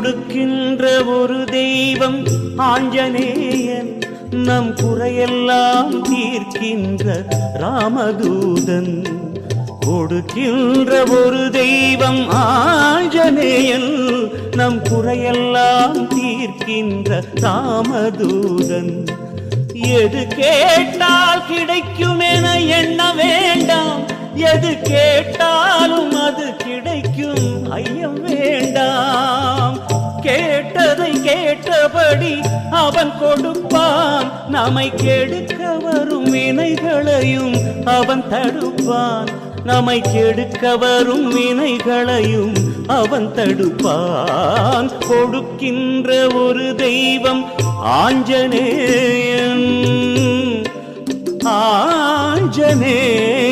கொடுக்கின்ற ஒரு தெய்வம் ஆஞ்சநேயன், நம் குறையெல்லாம் தீர்க்கின்ற ராமதூதன். கொடுக்கின்ற ஒரு தெய்வம் ஆஞ்சநேயன், நம் குறையெல்லாம் தீர்க்கின்ற ராமதூதன். எது கேட்டால் கிடைக்கும் என எண்ண வேண்டாம், எது கேட்டாலும் அது கிடைக்கும் ஐயம் வேண்டாம். கேட்டதை கேட்டபடி அவன் கொடுப்பான், நம்மை கெடுக்க வரும் வினைகளையும் அவன் தடுப்பான். நம்மை கெடுக்க வரும் வினைகளையும் அவன் தடுப்பான். கொடுக்கின்ற ஒரு தெய்வம் ஆஞ்சநேயன், ஆஞ்சநேயன்.